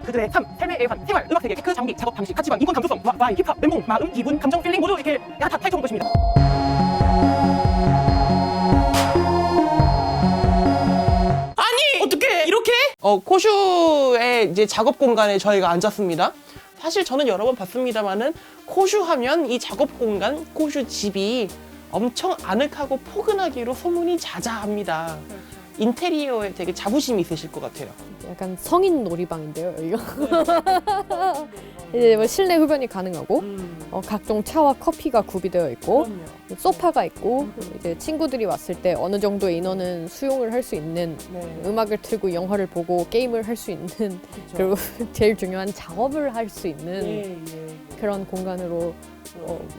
그들의 삶, 삶의 애환, 생활, 음악 세계, 테크, 장기, 작업 방식, 가치관, 인권 감수성, 와이, 힙합, 멘붕, 마음, 기분, 감정, 필링 모두 이렇게 다 타이틀 것입니다. 아니 어떻게 이렇게? 코슈의 이제 작업 공간에 저희가 앉았습니다. 사실 저는 여러 번 봤습니다만은 코슈 하면 이 작업 공간, 코슈 집이 엄청 아늑하고 포근하기로 소문이 자자합니다. 인테리어에 되게 자부심이 있으실 것 같아요. 약간 성인 놀이방인데요, 여기가. 이제 뭐 실내 흡연이 가능하고 각종 차와 커피가 구비되어 있고 소파가 있고 이제 친구들이 왔을 때 어느 정도의 인원은 수용을 할 수 있는 네. 음악을 틀고 영화를 보고 게임을 할 수 있는 그리고 제일 중요한 작업을 할 수 있는 그런 공간으로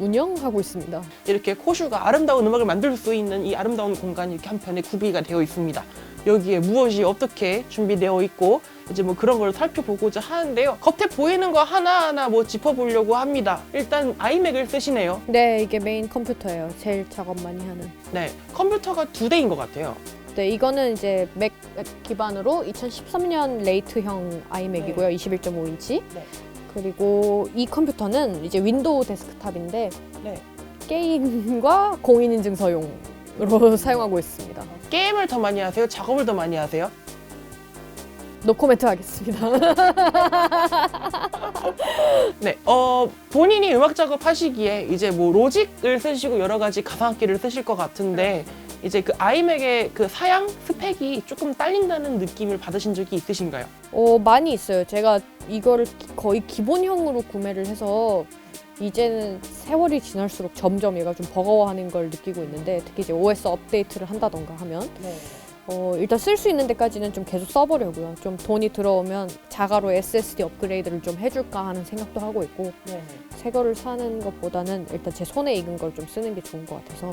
운영하고 있습니다. 이렇게 코슈가 아름다운 음악을 만들 수 있는 이 아름다운 공간이 이렇게 한편에 구비가 되어 있습니다. 여기에 무엇이 어떻게 준비되어 있고 이제 뭐 그런 걸 살펴보고자 하는데요. 겉에 보이는 거 하나하나 뭐 짚어보려고 합니다. 일단 아이맥을 쓰시네요. 네, 이게 메인 컴퓨터예요. 제일 작업 많이 하는. 네, 컴퓨터가 2대인 것 같아요. 네, 이거는 이제 맥 기반으로 2013년 레이트형 아이맥이고요. 21.5인치. 네. 그리고 이 컴퓨터는 이제 윈도우 데스크탑인데 네. 게임과 공인인증서용으로 사용하고 있습니다. 게임을 더 많이 하세요? 작업을 더 많이 하세요? 노코멘트 하겠습니다. 네, 본인이 음악 작업하시기에 이제 뭐 로직을 쓰시고 여러 가지 가상악기를 쓰실 것 같은데 이제 그 아이맥의 그 사양 스펙이 조금 딸린다는 느낌을 받으신 적이 있으신가요? 많이 있어요. 제가 이거를 거의 기본형으로 구매를 해서 이제는 세월이 지날수록 점점 얘가 좀 버거워하는 걸 느끼고 있는데 특히 이제 OS 업데이트를 한다던가 하면 네. 일단 쓸 수 있는 데까지는 좀 계속 써보려고요. 좀 돈이 들어오면 자가로 SSD 업그레이드를 좀 해줄까 하는 생각도 하고 있고 네. 새 거를 사는 것보다는 일단 제 손에 익은 걸 좀 쓰는 게 좋은 것 같아서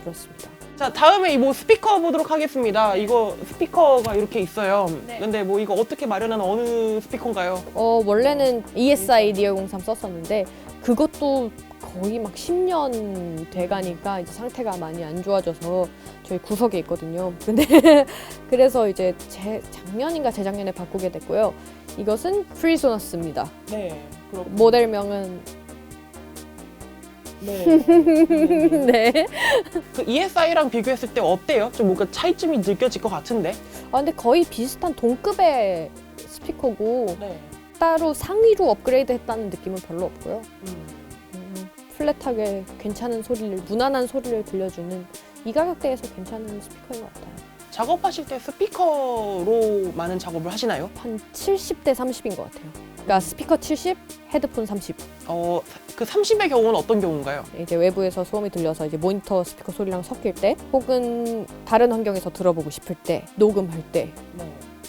그렇습니다. 자, 다음에 이 뭐 스피커 보도록 하겠습니다. 이거 스피커가 이렇게 있어요. 네. 근데 뭐 이거 어떻게 마련한 어느 스피커인가요? 원래는 ESI 니어03 썼었는데 그것도 거의 막 10년 돼가니까 이제 상태가 많이 안 좋아져서 저희 구석에 있거든요. 근데 그래서 이제 작년인가 재작년에 바꾸게 됐고요. 이것은 프리소너스입니다. 네. 그렇군요. 모델명은 네. 네. 그 ESI랑 비교했을 때 어때요? 좀 뭔가 차이점이 느껴질 것 같은데? 근데 거의 비슷한 동급의 스피커고 네. 따로 상위로 업그레이드 했다는 느낌은 별로 없고요. 플랫하게 괜찮은 소리를, 무난한 소리를 들려주는 이 가격대에서 괜찮은 스피커인 것 같아요. 작업하실 때 스피커로 많은 작업을 하시나요? 한 70대 30인 것 같아요. 그러니까 스피커 70, 헤드폰 30. 그 30의 경우는 어떤 경우인가요? 이제 외부에서 소음이 들려서 이제 모니터 스피커 소리랑 섞일 때, 혹은 다른 환경에서 들어보고 싶을 때, 녹음할 때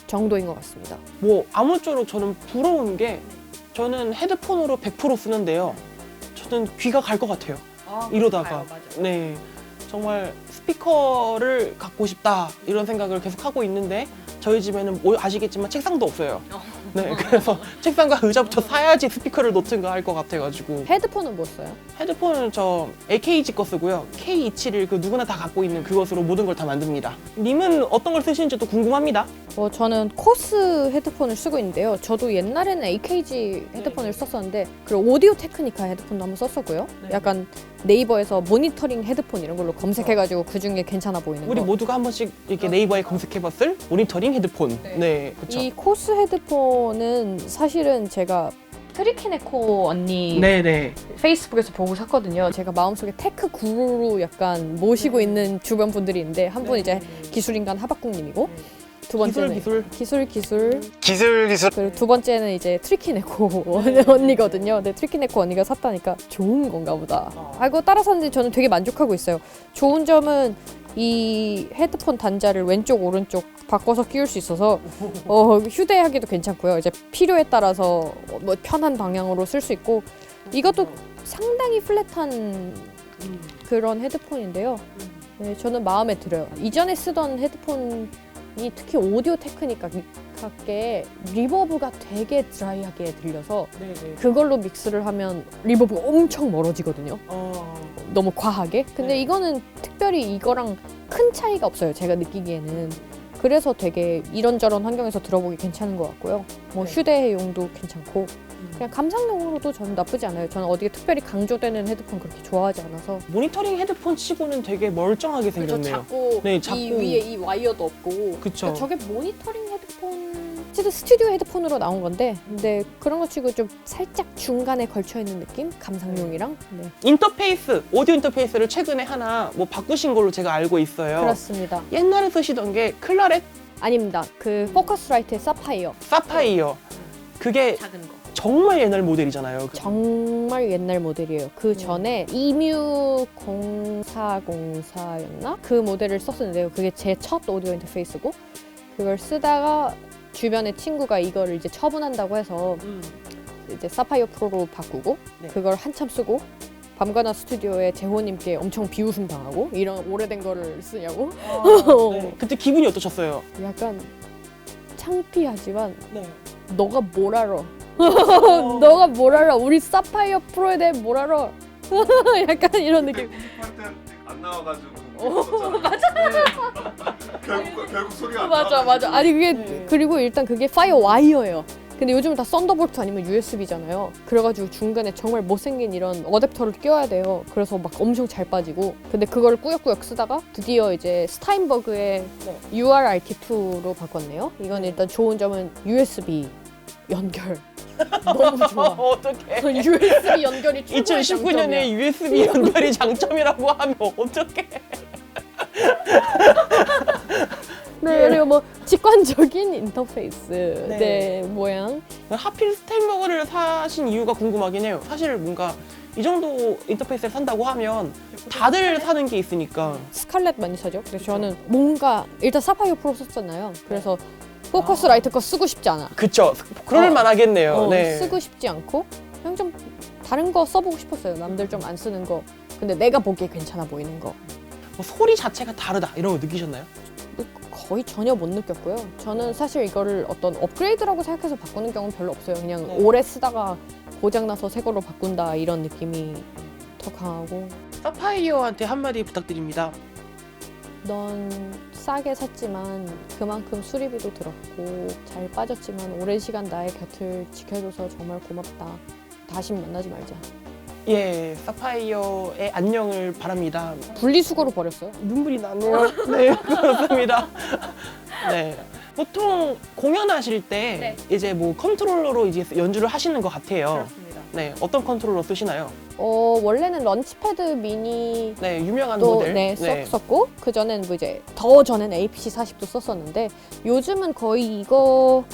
정도인 것 같습니다. 뭐 아무쪼록 저는 부러운 게 저는 헤드폰으로 100% 쓰는데요. 저는 귀가 갈 것 같아요. 이러다가. 네. 정말 스피커를 갖고 싶다 이런 생각을 계속 하고 있는데 저희 집에는 뭐 아시겠지만 책상도 없어요. 네, 그래서 책상과 의자부터 사야지 스피커를 놓든가 할 것 같아가지고. 헤드폰은 뭐 써요? 헤드폰은 저 AKG 거 쓰고요. K27을 그 누구나 다 갖고 있는 그것으로 모든 걸 다 만듭니다. 님은 어떤 걸 쓰시는지도 궁금합니다. 저는 코스 헤드폰을 쓰고 있는데요. 저도 옛날에는 AKG 헤드폰을 썼었는데 그리고 오디오 테크니카 헤드폰도 한번 썼었고요. 네. 약간 네이버에서 모니터링 헤드폰 이런 걸로 검색해가지고 그중에 괜찮아 보이는 우리 거. 모두가 한 번씩 이렇게 네이버에 검색해봤을 모니터링 헤드폰. 네, 그렇죠. 이 코스 헤드폰은 사실은 제가 트리키네코 언니 네네. 페이스북에서 보고 샀거든요. 제가 마음속에 테크 구루로 약간 모시고 있는 주변 분들이 있는데 한 분 이제 기술인간 하박국님이고 두 번째는 기술 그리고 두 번째는 이제 트리키네코 언니거든요. 근데 트리키네코 언니가 샀다니까 좋은 건가 보다 하고 따라 샀는데 저는 되게 만족하고 있어요. 좋은 점은 이 헤드폰 단자를 왼쪽 오른쪽 바꿔서 끼울 수 있어서 휴대하기도 괜찮고요. 이제 필요에 따라서 뭐 편한 방향으로 쓸 수 있고 이것도 상당히 플랫한 그런 헤드폰인데요. 네, 저는 마음에 들어요. 이전에 쓰던 헤드폰이 특히 오디오 테크니카께 리버브가 되게 드라이하게 들려서 그걸로 믹스를 하면 리버브가 엄청 멀어지거든요. 너무 과하게. 근데 네. 이거는 특별히 이거랑 큰 차이가 없어요. 제가 느끼기에는. 그래서 되게 이런저런 환경에서 들어보기 괜찮은 것 같고요. 뭐 네. 휴대용도 괜찮고 그냥 감상용으로도 저는 나쁘지 않아요. 저는 어디에 특별히 강조되는 헤드폰 그렇게 좋아하지 않아서. 모니터링 헤드폰 치고는 되게 멀쩡하게 생겼네요. 작고, 네, 이 작고. 위에 이 와이어도 없고. 그쵸. 저게 모니터링 헤드폰, 어쨌든 스튜디오 헤드폰으로 나온 건데, 근데 그런 거 치고 좀 살짝 중간에 걸쳐 있는 느낌? 감상용이랑. 네. 인터페이스, 오디오 인터페이스를 최근에 하나 뭐 바꾸신 걸로 제가 알고 있어요. 그렇습니다. 옛날에 쓰시던 게 클라렛 아닙니다. 그 포커스라이트의 사파이어. 사파이어. 그게 작은 거. 정말 옛날 모델이잖아요. 정말 옛날 모델이에요. 그 전에 이뮤 0404였나? 그 모델을 썼었는데요. 그게 제 첫 오디오 인터페이스고 그걸 쓰다가 주변에 친구가 이거를 이제 처분한다고 해서 이제 사파이어 프로로 바꾸고 네. 그걸 한참 쓰고 밤가나 스튜디오에 재호님께 엄청 비웃음 당하고 이런 오래된 거를 쓰냐고 네. 그때 기분이 어떠셨어요? 약간 창피하지만 네. 너가 뭘 알아? 너가 뭘 알아? 우리 사파이어 프로에 대해 뭘 알아? 약간 이런 느낌. 편집할 때 안 나와가지고 맞아. 결국 소리가 안 맞아. 나와가지고. 아니 그게 네. 그리고 일단 그게 파이어 와이어예요. 근데 요즘은 다 썬더볼트 아니면 USB잖아요. 그래가지고 중간에 정말 못생긴 이런 어댑터를 껴야 돼요. 그래서 막 엄청 잘 빠지고. 근데 그거를 꾸역꾸역 쓰다가 드디어 이제 스타인버그의 네. URRT2로 바꿨네요. 이건 일단 좋은 점은 USB 연결. 너무 좋아. 어떡해. USB 연결이 최고의 2019년에 장점이야. USB 연결이 장점이라고 하면 어떡해. 네, 그리고 뭐 직관적인 인터페이스, 네. 네, 모양. 하필 스타인버그를 사신 이유가 궁금하긴 해요. 사실 뭔가 이 정도 인터페이스를 산다고 하면 다들 사는 게 있으니까. 스칼렛 많이 사죠. 그래서 저는 뭔가 일단 사파이어 프로 썼잖아요. 그래서 포커스 라이트 거 쓰고 싶지 않아. 그쵸. 그럴 만하겠네요. 네. 쓰고 싶지 않고 그냥 좀 다른 거 써보고 싶었어요. 남들 좀 안 쓰는 거. 근데 내가 보기에 괜찮아 보이는 거. 뭐 소리 자체가 다르다 이런 거 느끼셨나요? 거의 전혀 못 느꼈고요. 저는 사실 이거를 어떤 업그레이드라고 생각해서 바꾸는 경우는 별로 없어요. 그냥 네. 오래 쓰다가 고장나서 새 거로 바꾼다 이런 느낌이 더 강하고. 사파이어한테 한마디 부탁드립니다. 넌 싸게 샀지만 그만큼 수리비도 들었고 잘 빠졌지만 오랜 시간 나의 곁을 지켜줘서 정말 고맙다. 다시 만나지 말자. 예, 사파이어의 안녕을 바랍니다. 분리수거로 버렸어요. 눈물이 나네요. 네, 그렇습니다. 네. 보통 공연하실 때 이제 뭐 컨트롤러로 이제 연주를 하시는 것 같아요. 그렇습니다. 네, 어떤 컨트롤러 쓰시나요? 원래는 런치패드 미니 네, 유명한 또 모델. 썼었고 그 전엔 뭐 이제 더 전에는 APC-40도 썼었는데 요즘은 거의 이거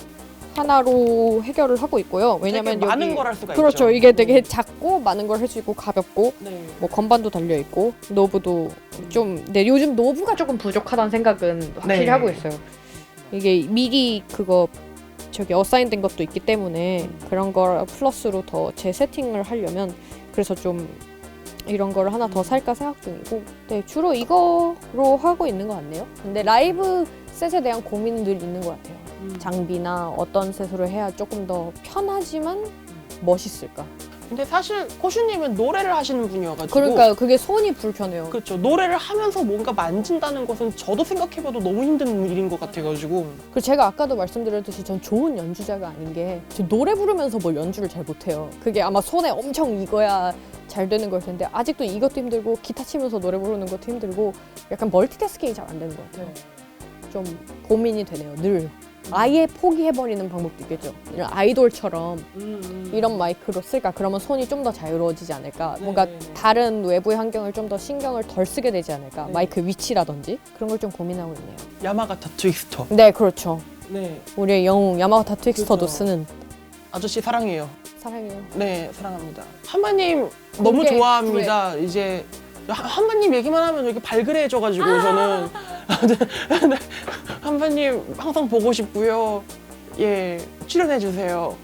하나로 해결을 하고 있고요. 왜냐면 되게 많은 여기 걸 할 수가 그렇죠. 있죠. 이게 되게 작고 많은 걸 할 수 있고 가볍고 네. 뭐 건반도 달려 있고 노브도 좀 근데 요즘 노브가 조금 부족하다는 생각은 확실히 네. 하고 있어요. 이게 미리 그거 저기 어사인된 것도 있기 때문에 그런 걸 플러스로 더 재 세팅을 하려면 그래서 좀 이런 거를 하나 더 살까 생각 중이고 네, 주로 이거로 하고 있는 것 같네요. 근데 라이브 셋에 대한 고민은 늘 있는 것 같아요. 장비나 어떤 셋으로 해야 조금 더 편하지만 멋있을까. 근데 사실 코슈님은 노래를 하시는 분이어가지고 그러니까 그게 손이 불편해요. 그렇죠. 노래를 하면서 뭔가 만진다는 것은 저도 생각해봐도 너무 힘든 일인 것 같아가지고 그리고 제가 아까도 말씀드렸듯이 전 좋은 연주자가 아닌 게 저 노래 부르면서 뭘 연주를 잘 못해요. 그게 아마 손에 엄청 익어야 잘 되는 걸 텐데 아직도 이것도 힘들고 기타 치면서 노래 부르는 것도 힘들고 약간 멀티태스킹이 잘 안 되는 것 같아요. 좀 고민이 되네요. 늘 아예 포기해버리는 방법도 있겠죠. 이런 아이돌처럼 이런 마이크로 쓸까? 그러면 손이 좀 더 자유로워지지 않을까? 네, 뭔가 네, 네. 다른 외부의 환경을 좀 더 신경을 덜 쓰게 되지 않을까? 네. 마이크 위치라든지 그런 걸 좀 고민하고 있네요. 야마가타 트윅스터. 네, 그렇죠. 네, 우리의 영웅 야마가타 트윅스터도 그렇죠. 쓰는 아저씨 사랑해요. 사랑해요. 네, 사랑합니다. 한마님 너무 공개 좋아합니다. 이제 한마님 얘기만 하면 이렇게 발그레해져가지고 저는 네, 한마님 항상 보고 싶고요. 예, 출연해 주세요.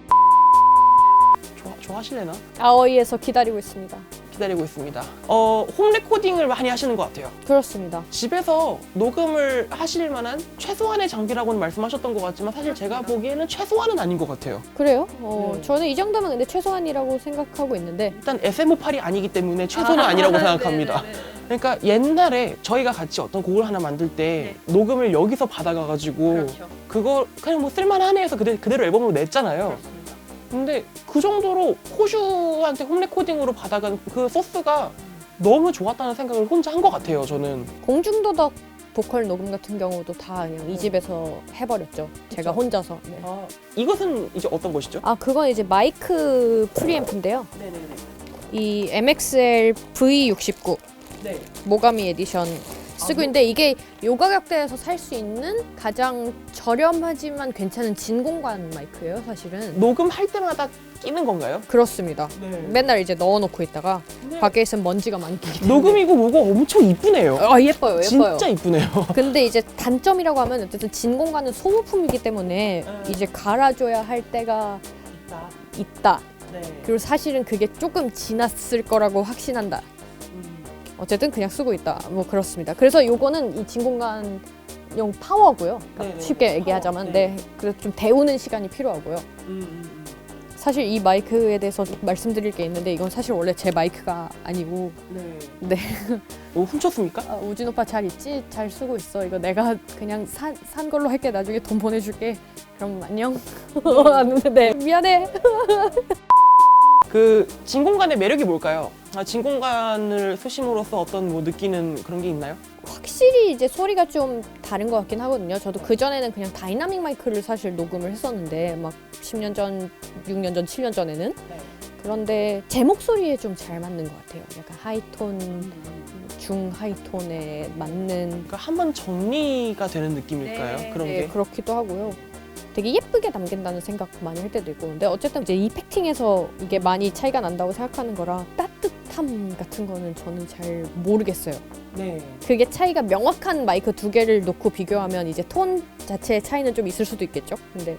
좋아하실래나? 아오이에서 기다리고 있습니다. 기다리고 있습니다. 홈 레코딩을 많이 하시는 것 같아요. 그렇습니다. 집에서 녹음을 하실 만한 최소한의 장비라고는 말씀하셨던 것 같지만 사실 제가 보기에는 최소한은 아닌 것 같아요. 그래요? 네. 저는 이 정도면 근데 최소한이라고 생각하고 있는데 일단 SM58이 아니기 때문에 최소는 아니라고 생각합니다. 그러니까 옛날에 저희가 같이 어떤 곡을 하나 만들 때 녹음을 여기서 받아가가지고 그거 그냥 뭐 쓸만하네 해서 그대로 앨범으로 냈잖아요. 근데 그 정도로 코슈한테 홈레코딩으로 받아간 그 소스가 너무 좋았다는 생각을 혼자 한 것 같아요, 저는. 공중도덕 보컬 녹음 같은 경우도 다 그냥 이 집에서 해버렸죠. 제가 혼자서. 네. 이것은 이제 어떤 것이죠? 그건 이제 마이크 프리앰프인데요. 네네네. 이 MXL V69 네. 모가미 에디션 쓰고 있는데 이게 요 가격대에서 살 수 있는 가장 저렴하지만 괜찮은 진공관 마이크예요, 사실은. 녹음할 때마다 끼는 건가요? 그렇습니다. 네. 맨날 이제 넣어놓고 있다가 밖에 있으면 먼지가 많기 때문에. 녹음이고 뭐고 엄청 이쁘네요. 예뻐요. 진짜 이쁘네요. 근데 이제 단점이라고 하면 어쨌든 진공관은 소모품이기 때문에 이제 갈아줘야 할 때가 있다. 네. 그리고 사실은 그게 조금 지났을 거라고 확신한다. 어쨌든 그냥 쓰고 있다. 뭐 그렇습니다. 그래서 요거는 이 진공관용 파워고요. 그러니까 네네. 쉽게 얘기하자면 파워. 네. 그래서 좀 데우는 시간이 필요하고요. 사실 이 마이크에 대해서 말씀드릴 게 있는데 이건 사실 원래 제 마이크가 아니고 네. 뭐 훔쳤습니까? 우진 오빠 잘 있지? 잘 쓰고 있어. 이거 내가 그냥 산 걸로 할게. 나중에 돈 보내줄게. 그럼 안녕. 네. 미안해. 그 진공관의 매력이 뭘까요? 진공관을 쓰심으로써 어떤 뭐 느끼는 그런 게 있나요? 확실히 이제 소리가 좀 다른 것 같긴 하거든요. 저도 그전에는 그냥 다이나믹 마이크를 사실 녹음을 했었는데 막 10년 전, 6년 전, 7년 전에는 그런데 제 목소리에 좀 잘 맞는 것 같아요. 약간 하이톤, 중하이톤에 맞는 그러니까 한번 정리가 되는 느낌일까요? 그런 게? 그렇기도 하고요. 되게 예쁘게 남긴다는 생각 많이 할 때도 있고 근데 어쨌든 이제 이펙팅에서 이게 많이 차이가 난다고 생각하는 거라 따뜻함 같은 거는 저는 잘 모르겠어요. 네. 그게 차이가 명확한 마이크 두 개를 놓고 비교하면 이제 톤 자체의 차이는 좀 있을 수도 있겠죠. 근데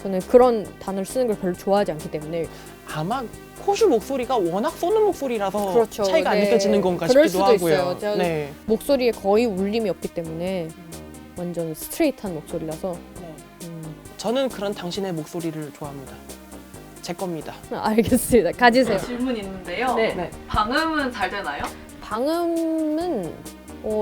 저는 그런 단어를 쓰는 걸 별로 좋아하지 않기 때문에 아마 코슈 목소리가 워낙 쏘는 목소리라서 그렇죠. 차이가 안 네. 느껴지는 건가 그럴 싶기도 수도 하고요. 있어요. 저는 네. 목소리에 거의 울림이 없기 때문에 완전 스트레이트한 목소리라서 저는 그런 당신의 목소리를 좋아합니다. 제 겁니다. 알겠습니다. 가지세요. 질문 있는데요. 네. 방음은 잘 되나요? 방음은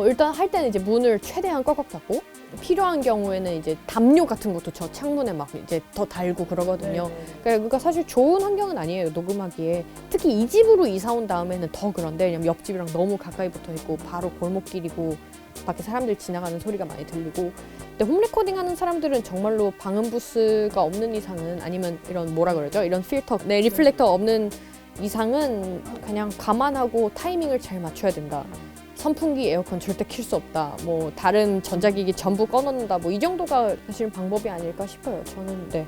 일단 할 때는 이제 문을 최대한 꽉꽉 닫고 필요한 경우에는 이제 담요 같은 것도 저 창문에 막 이제 더 달고 그러거든요. 그러니까 사실 좋은 환경은 아니에요, 녹음하기에. 특히 이 집으로 이사 온 다음에는 더 그런데 왜냐면 옆집이랑 너무 가까이 붙어 있고 바로 골목길이고 밖에 사람들 지나가는 소리가 많이 들리고. 근데 홈레코딩 하는 사람들은 정말로 방음 부스가 없는 이상은 아니면 이런 뭐라 그러죠? 이런 필터, 리플렉터 없는 이상은 그냥 감안하고 타이밍을 잘 맞춰야 된다. 선풍기, 에어컨 절대 킬 수 없다. 뭐 다른 전자기기 전부 꺼놓는다. 뭐 이 정도가 사실 방법이 아닐까 싶어요. 저는 네.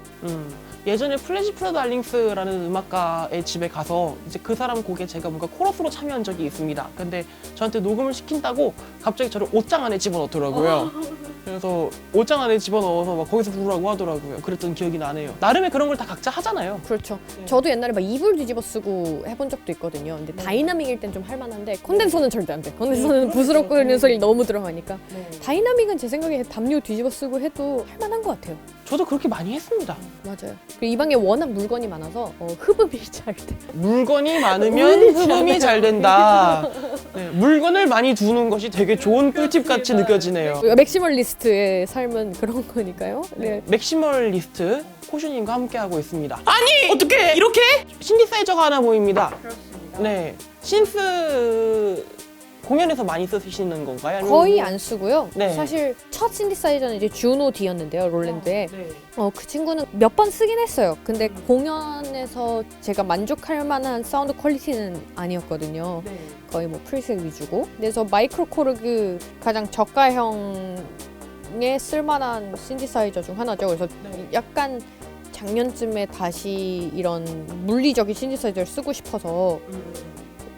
예전에 플래시 프로 달링스라는 음악가의 집에 가서 이제 그 사람 곡에 제가 뭔가 코러스로 참여한 적이 있습니다. 근데 저한테 녹음을 시킨다고 갑자기 저를 옷장 안에 집어넣더라고요. 그래서 옷장 안에 집어넣어서 막 거기서 부르라고 하더라고요. 그랬던 기억이 나네요. 나름의 그런 걸 다 각자 하잖아요. 그렇죠. 저도 옛날에 막 이불 뒤집어 쓰고 해본 적도 있거든요. 근데 다이나믹일 땐 좀 할만한데 콘덴서는 절대 안 돼. 콘덴서는 부스럽고 이런 소리 너무 들어가니까. 다이나믹은 제 생각에 담요 뒤집어 쓰고 해도 할만한 것 같아요. 저도 그렇게 많이 했습니다. 맞아요. 그리고 이 방에 워낙 물건이 많아서 흡음이 잘 돼. 물건이 많으면 흡음이 잘 된다. 네, 물건을 많이 두는 것이 되게 좋은 꿀팁 같이 느껴지네요. 맥시멀리스트의 삶은 그런 거니까요. 네. 맥시멀리스트 코슈님과 함께하고 있습니다. 아니! 어떻게 이렇게? 신디사이저가 하나 보입니다. 그렇습니다. 네, 신스 공연에서 많이 쓰시는 건가요? 아니면 거의 안 쓰고요. 네. 사실 첫 신디사이저는 이제 주노 D였는데요, 롤랜드에. 네. 그 친구는 몇 번 쓰긴 했어요. 근데 공연에서 제가 만족할 만한 사운드 퀄리티는 아니었거든요. 네. 거의 뭐 프리셋 위주고. 그래서 마이크로 코르그 가장 저가형에 쓸만한 신디사이저 중 하나죠. 그래서 네. 약간 작년쯤에 다시 이런 물리적인 신디사이저를 쓰고 싶어서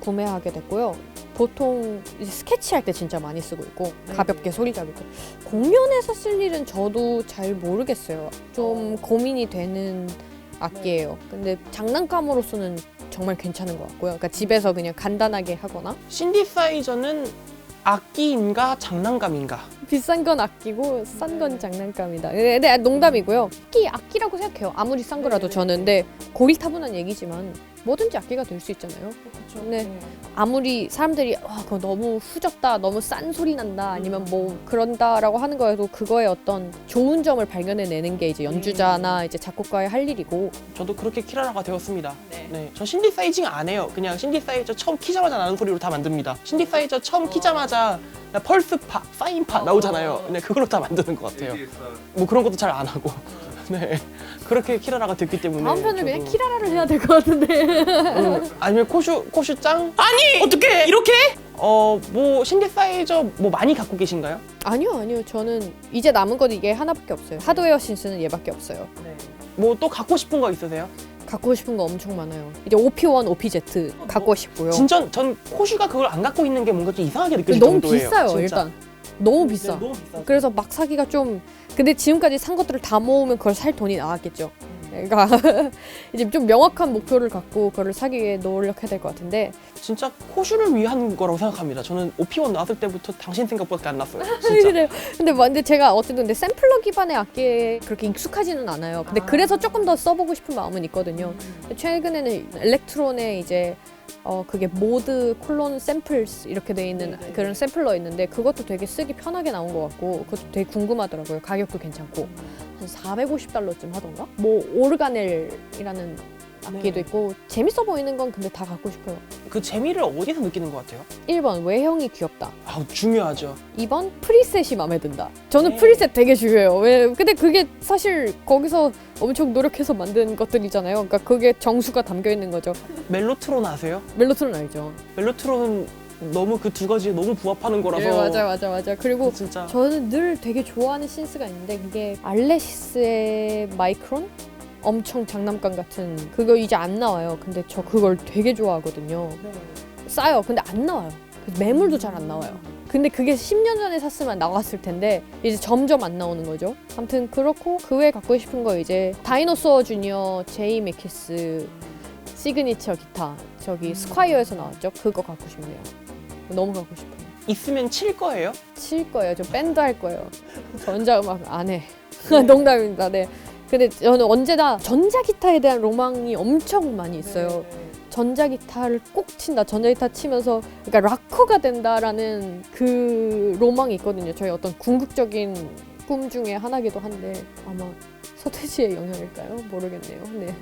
구매하게 됐고요. 보통 이제 스케치할 때 진짜 많이 쓰고 있고 가볍게 소리 잡을 때 공연에서 쓸 일은 저도 잘 모르겠어요. 좀 고민이 되는 악기예요. 근데 장난감으로서는 정말 괜찮은 것 같고요. 그러니까 집에서 그냥 간단하게 하거나 신디사이저는 악기인가 장난감인가? 비싼 건 악기고 싼 건 장난감이다. 근데 농담이고요. 악기라고 생각해요. 아무리 싼 거라도 저는. 근데 고리타분한 얘기지만 뭐든지 악기가 될 수 있잖아요. 네. 아무리 사람들이 그거 너무 후졌다, 너무 싼 소리 난다, 아니면 뭐 그런다라고 하는 거에도 그거의 어떤 좋은 점을 발견해내는 게 이제 연주자나 이제 작곡가의 할 일이고. 저도 그렇게 키라라가 되었습니다. 네. 저 신디사이징 안 해요. 그냥 신디사이저 처음 키자마자 나는 소리로 다 만듭니다. 신디사이저 처음 키자마자 펄스파, 사인파 나오잖아요. 네, 그걸로 다 만드는 것 같아요. 뭐 그런 것도 잘 안 하고. 네, 그렇게 키라라가 됐기 때문에 다음 편을 그냥 저도- 키라라를 해야 될 것 같은데. 아니면 코슈짱? 아니 어떻게 이렇게? 뭐 신디사이저 뭐 많이 갖고 계신가요? 아니요. 저는 이제 남은 건 이게 하나밖에 없어요. 하드웨어 신스는 얘밖에 없어요. 뭐 또 갖고 싶은 거 있으세요? 갖고 싶은 거 엄청 많아요. 이제 OP1, OPZ 갖고 싶고요. 진짜 전 코슈가 그걸 안 갖고 있는 게 뭔가 좀 이상하게 느껴질 너무 정도예요. 비싸요, 진짜. 일단. 너무 비싸. 네, 너무 비싸. 그래서 막 사기가 좀. 근데 지금까지 산 것들을 다 모으면 그걸 살 돈이 나왔겠죠. 그러니까 이제 좀 명확한 목표를 갖고 그걸 사기 위해 노력해야 될 것 같은데. 진짜 코슈를 위한 거라고 생각합니다. 저는 OP1 나왔을 때부터 당신 생각밖에 안 났어요. 진짜. 그래요. 근데 제가 어쨌든 근데 샘플러 기반의 악기에 그렇게 익숙하지는 않아요. 근데 그래서 조금 더 써보고 싶은 마음은 있거든요. 최근에는 엘렉트론에 이제 그게 모드 콜론 샘플스 이렇게 돼 있는 그런 샘플러 있는데 그것도 되게 쓰기 편하게 나온 것 같고 그것도 되게 궁금하더라고요. 가격도 괜찮고 한 $450쯤 하던가? 뭐 오르가넬이라는 악기도 있고 재밌어 보이는 건 근데 다 갖고 싶어요. 그 재미를 어디서 느끼는 것 같아요? 1번 외형이 귀엽다. 중요하죠. 2번 프리셋이 마음에 든다. 저는 네. 프리셋 되게 중요해요. 근데 그게 사실 거기서 엄청 노력해서 만든 것들이잖아요. 그러니까 그게 정수가 담겨 있는 거죠. 멜로트론 아세요? 멜로트론 알죠? 멜로트론은 너무 그 두 가지 너무 부합하는 거라서. 네, 맞아. 그리고 진짜 저는 늘 되게 좋아하는 신스가 있는데 그게 알레시스의 마이크론? 엄청 장난감 같은 그거 이제 안 나와요. 근데 저 그걸 되게 좋아하거든요. 싸요. 근데 안 나와요. 매물도 잘 안 나와요. 근데 그게 10년 전에 샀으면 나왔을 텐데 이제 점점 안 나오는 거죠. 아무튼 그렇고 그 외에 갖고 싶은 거 이제 다이노소어 주니어 제이 맥키스 시그니처 기타 저기 스콰이어에서 나왔죠. 그거 갖고 싶네요. 너무 갖고 싶어요. 있으면 칠 거예요? 칠 거예요. 저 밴드 할 거예요. 전자음악 안 해. 농담입니다. 네. 근데 저는 언제나 전자기타에 대한 로망이 엄청 많이 있어요. 전자기타를 꼭 친다. 전자기타 치면서 그러니까 락커가 된다라는 그 로망이 있거든요. 저희 어떤 궁극적인 꿈 중에 하나기도 한데 아마 서태지의 영향일까요? 모르겠네요. 네.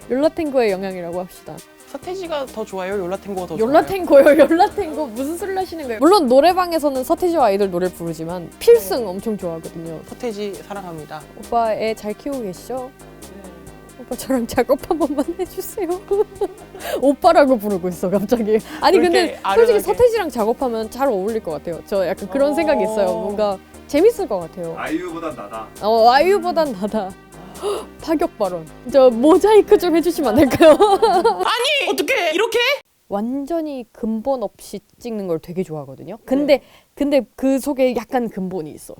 욜라탱고의 영향이라고 합시다. 서태지가 더 좋아요? 욜라탱고가 더 좋아요? 욜라탱고 무슨 소리 하시는 거예요? 물론 노래방에서는 서태지와 아이들 노래를 부르지만 필승 엄청 좋아하거든요. 서태지 사랑합니다. 오빠 애 잘 키우고 계시죠? 오빠 저랑 작업 한 번만 해주세요. 오빠라고 부르고 있어 갑자기. 아니 근데 그렇게 솔직히 아련하게. 서태지랑 작업하면 잘 어울릴 것 같아요. 저 약간 그런 생각이 있어요. 뭔가 재밌을 것 같아요. 아이유보단 나다. 아이유보단 나다. 파격 발언. 저 모자이크 좀 해주시면 안 될까요? 아니 어떻게 이렇게? 완전히 근본 없이 찍는 걸 되게 좋아하거든요. 근데 그 속에 약간 근본이 있어.